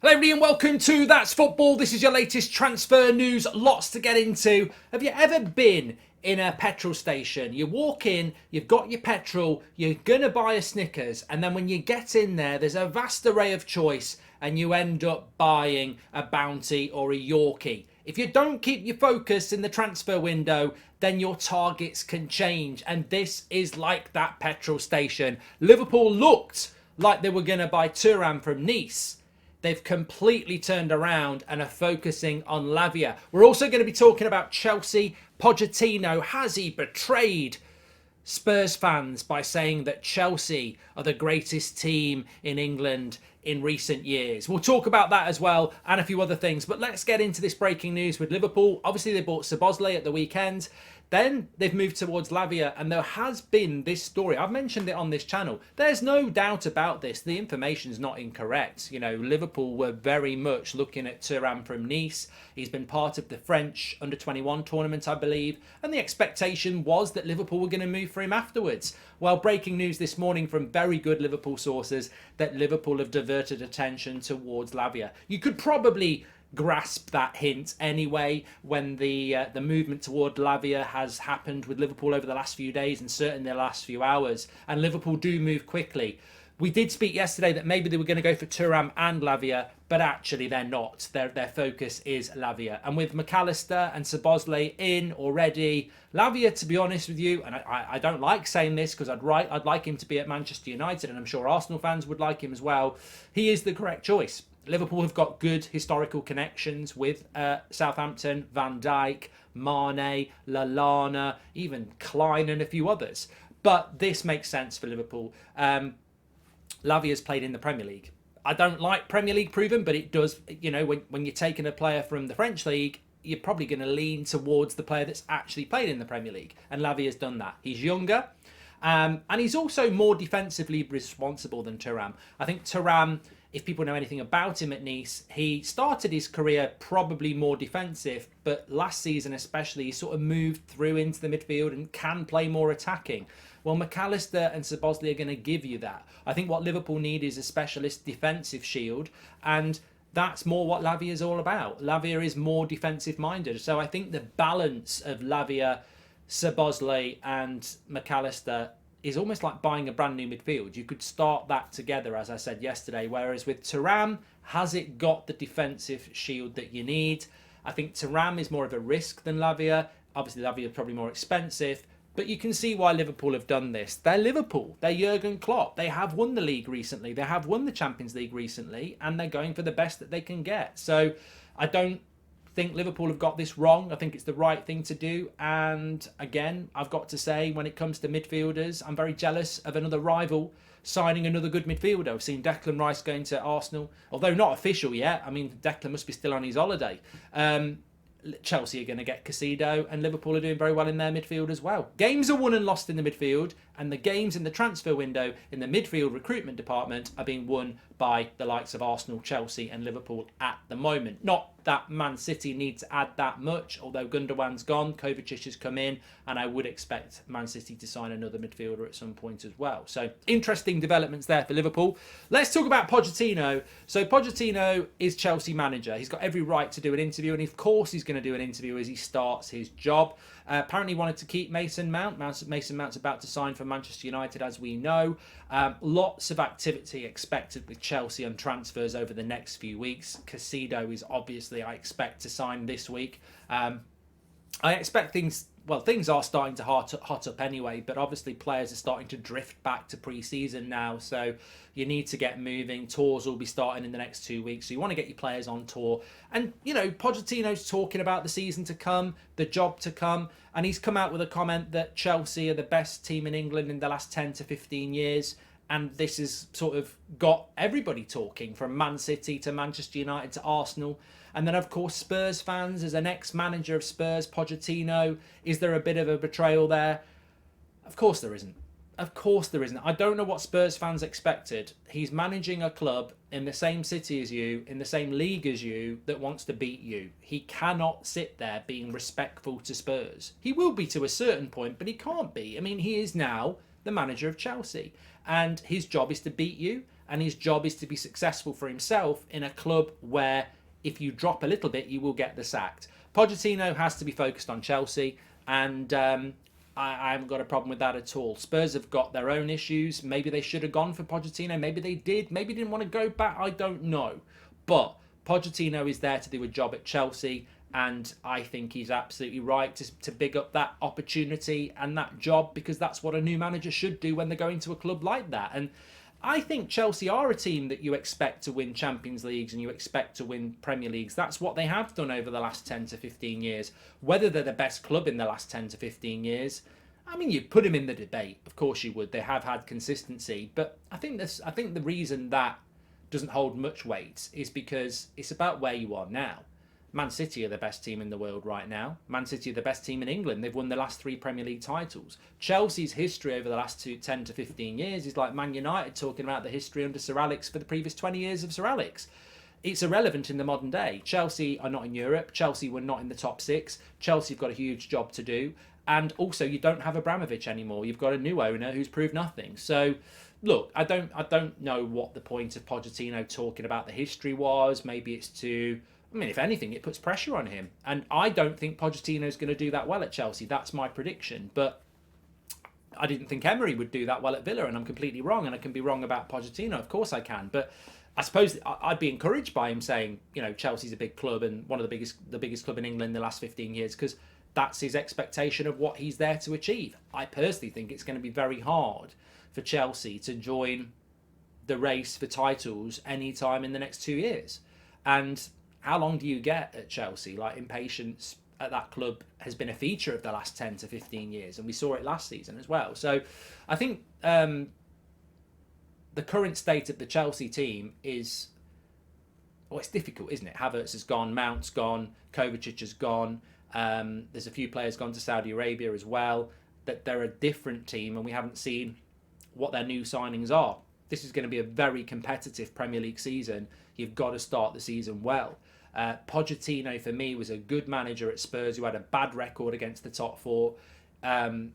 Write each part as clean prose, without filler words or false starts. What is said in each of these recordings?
Hello everybody and welcome to That's Football. This is your latest transfer news. Lots to get into. Have you ever been in a petrol station? You walk in, you've got your petrol, you're going to buy a Snickers, and then when you get in there, there's a vast array of choice and you end up buying a Bounty or a Yorkie. If you don't keep your focus in the transfer window, then your targets can change. And this is like that petrol station. Liverpool looked like they were going to buy Thuram from Nice. They've completely turned around and are focusing on Lavia. We're also going to be talking about Chelsea. Pochettino, has he betrayed Spurs fans by saying that Chelsea are the greatest team in England in recent years? We'll talk about that as well and a few other things. But let's get into this breaking news with Liverpool. Obviously, they bought Szoboszlai at the weekend. Then they've moved towards Lavia, and there has been this story. I've mentioned it on this channel. There's no doubt about this. The information's not incorrect. You know, Liverpool were very much looking at Thuram from Nice. He's been part of the French under-21 tournament, I believe, and the expectation was that Liverpool were going to move for him afterwards. Well, breaking news this morning from very good Liverpool sources that Liverpool have diverted attention towards Lavia. You could probably grasp that hint anyway when the movement toward Lavia has happened with Liverpool over the last few days and certainly the last few hours, and Liverpool do move quickly. We did speak yesterday that maybe they were going to go for Thuram and Lavia, but actually they're not. Their focus is Lavia. And with McAllister and Szoboszlai in already, Lavia, to be honest with you, and I don't like saying this because I'd like him to be at Manchester United, and I'm sure Arsenal fans would like him as well, he is the correct choice. Liverpool have got good historical connections with Southampton, Van Dijk, Mane, Lallana, even Klein and a few others. But this makes sense for Liverpool. Lavia's played in the Premier League. I don't like Premier League proven, but it does, you know, when you're taking a player from the French League, you're probably going to lean towards the player that's actually played in the Premier League. And Lavia's done that. He's younger. And he's also more defensively responsible than Thuram. I think Thuram, if people know anything about him at Nice, he started his career probably more defensive, but last season especially, he sort of moved through into the midfield and can play more attacking. Well, McAllister and Szoboszlai are going to give you that. I think what Liverpool need is a specialist defensive shield, and that's more what Lavia is all about. Lavia is more defensive minded. So I think the balance of Lavia, Szoboszlai and McAllister is almost like buying a brand new midfield. You could start that together, as I said yesterday. Whereas with Thuram, has it got the defensive shield that you need? I think Thuram is more of a risk than Lavia. Obviously, Lavia is probably more expensive. But you can see why Liverpool have done this. They're Liverpool. They're Jurgen Klopp. They have won the league recently. They have won the Champions League recently. And they're going for the best that they can get. So I don't think Liverpool have got this wrong. I think it's the right thing to do. And again, I've got to say, when it comes to midfielders, I'm very jealous of another rival signing another good midfielder. I've seen Declan Rice going to Arsenal, although not official yet. I mean, Declan must be still on his holiday. Chelsea are going to get Caicedo, and Liverpool are doing very well in their midfield as well. Games are won and lost in the midfield, and the games in the transfer window in the midfield recruitment department are being won by the likes of Arsenal, Chelsea and Liverpool at the moment. Not that Man City need to add that much, although Gundogan's gone, Kovacic has come in, and I would expect Man City to sign another midfielder at some point as well. So interesting developments there for Liverpool. Let's talk about Pochettino. So Pochettino is Chelsea manager. He's got every right to do an interview, and of course he's going to do an interview as he starts his job. Apparently wanted to keep Mason Mount. Mason Mount's about to sign for Manchester United, as we know. Lots of activity expected with Chelsea on transfers over the next few weeks. Caicedo is obviously, I expect, to sign this week. I expect things are starting to hot up anyway, but obviously players are starting to drift back to pre-season now, so you need to get moving. Tours will be starting in the next 2 weeks, so you want to get your players on tour. And, you know, Pochettino's talking about the season to come, the job to come, and he's come out with a comment that Chelsea are the best team in England in the last 10 to 15 years. And this has sort of got everybody talking, from Man City to Manchester United to Arsenal. And then, of course, Spurs fans, as an ex-manager of Spurs, Pochettino, is there a bit of a betrayal there? Of course there isn't. Of course there isn't. I don't know what Spurs fans expected. He's managing a club in the same city as you, in the same league as you, that wants to beat you. He cannot sit there being respectful to Spurs. He will be to a certain point, but he can't be. I mean, he is now the manager of Chelsea, and his job is to beat you. and his job is to be successful for himself in a club where if you drop a little bit, you will get the sacked. Pochettino has to be focused on Chelsea, and I haven't got a problem with that at all. Spurs have got their own issues. Maybe they should have gone for Pochettino. Maybe they did. Maybe didn't want to go back. I don't know. But Pochettino is there to do a job at Chelsea, and I think he's absolutely right to big up that opportunity and that job, because that's what a new manager should do when they're going to a club like that. And I think Chelsea are a team that you expect to win Champions Leagues and you expect to win Premier Leagues. That's what they have done over the last 10 to 15 years. Whether they're the best club in the last 10 to 15 years, I mean, you'd put them in the debate. Of course you would. They have had consistency. But I think the reason that doesn't hold much weight is because it's about where you are now. Man City are the best team in the world right now. Man City are the best team in England. They've won the last 3 Premier League titles. Chelsea's history over the last 10 to 15 years is like Man United talking about the history under Sir Alex for the previous 20 years of Sir Alex. It's irrelevant in the modern day. Chelsea are not in Europe. Chelsea were not in the top 6. Chelsea have got a huge job to do. And also, you don't have Abramovich anymore. You've got a new owner who's proved nothing. So, look, I don't know what the point of Pochettino talking about the history was. Maybe it's to... I mean, if anything, it puts pressure on him. And I don't think Pochettino's going to do that well at Chelsea. That's my prediction. But I didn't think Emery would do that well at Villa, and I'm completely wrong. And I can be wrong about Pochettino. Of course I can. But I suppose I'd be encouraged by him saying, you know, Chelsea's a big club and one of the biggest club in England in the last 15 years, because that's his expectation of what he's there to achieve. I personally think it's going to be very hard for Chelsea to join the race for titles any time in the next 2 years. And how long do you get at Chelsea? Like, impatience at that club has been a feature of the last 10 to 15 years, and we saw it last season as well. So I think the current state of the Chelsea team is, well, it's difficult, isn't it? Havertz has gone, Mount's gone, Kovacic has gone. There's a few players gone to Saudi Arabia as well. That they're a different team, and we haven't seen what their new signings are. This is going to be a very competitive Premier League season. You've got to start the season well. Pochettino, for me, was a good manager at Spurs who had a bad record against the top 4.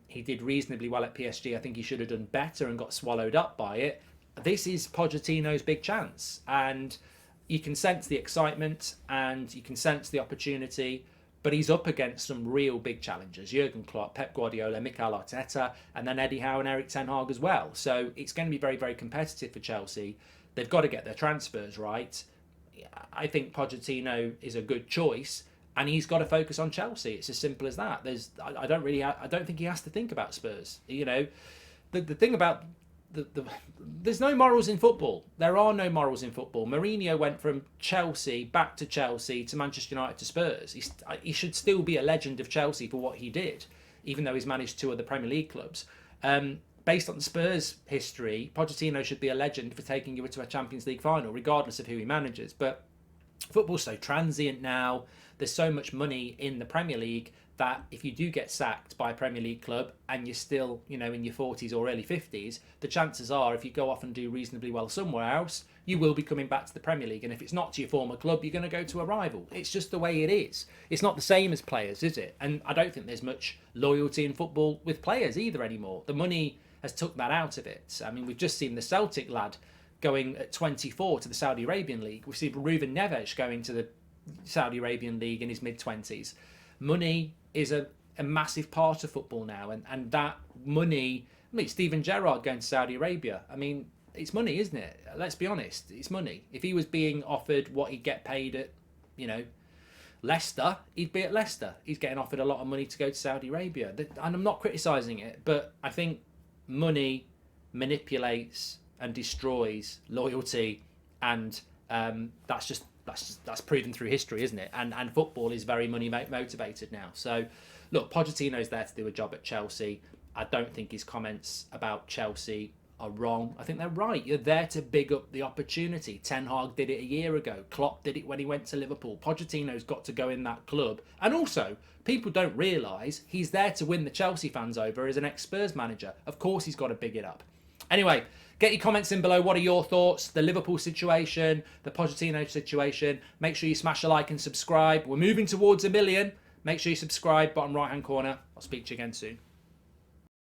He did reasonably well at PSG. I think he should have done better and got swallowed up by it. This is Pochettino's big chance. And you can sense the excitement and you can sense the opportunity. But he's up against some real big challengers. Jurgen Klopp, Pep Guardiola, Mikel Arteta, and then Eddie Howe and Erik ten Hag as well. So it's going to be very, very competitive for Chelsea. They've got to get their transfers right. I think Pochettino is a good choice, and he's got to focus on Chelsea. It's as simple as that. I don't think he has to think about Spurs. You know, the thing about there's no morals in football. There are no morals in football. Mourinho went from Chelsea back to Chelsea to Manchester United to Spurs. He should still be a legend of Chelsea for what he did, even though he's managed 2 other Premier League clubs. Based on Spurs history, Pochettino should be a legend for taking you to a Champions League final, regardless of who he manages. But football's so transient now. There's so much money in the Premier League that if you do get sacked by a Premier League club and you're still, you know, in your 40s or early 50s, the chances are if you go off and do reasonably well somewhere else, you will be coming back to the Premier League. And if it's not to your former club, you're going to go to a rival. It's just the way it is. It's not the same as players, is it? And I don't think there's much loyalty in football with players either anymore. The money has took that out of it. I mean, we've just seen the Celtic lad going at 24 to the Saudi Arabian League. We've seen Ruben Neves going to the Saudi Arabian League in his mid-20s. Money is a massive part of football now, and that money, I mean, Steven Gerrard going to Saudi Arabia, I mean, it's money, isn't it? Let's be honest, it's money. If he was being offered what he'd get paid at, you know, Leicester, he'd be at Leicester. He's getting offered a lot of money to go to Saudi Arabia, and I'm not criticising it, but I think money manipulates and destroys loyalty, and that's proven through history, isn't it? And football is very money motivated now. So, look, Pochettino's there to do a job at Chelsea. I don't think his comments about Chelsea are wrong. I think they're right. You're there to big up the opportunity. Ten Hag did it a year ago. Klopp did it when he went to Liverpool. Pochettino's got to go in that club. And also, people don't realise he's there to win the Chelsea fans over as an ex-Spurs manager. Of course he's got to big it up. Anyway, get your comments in below. What are your thoughts? The Liverpool situation, the Pochettino situation. Make sure you smash a like and subscribe. We're moving towards 1 million. Make sure you subscribe, bottom right-hand corner. I'll speak to you again soon.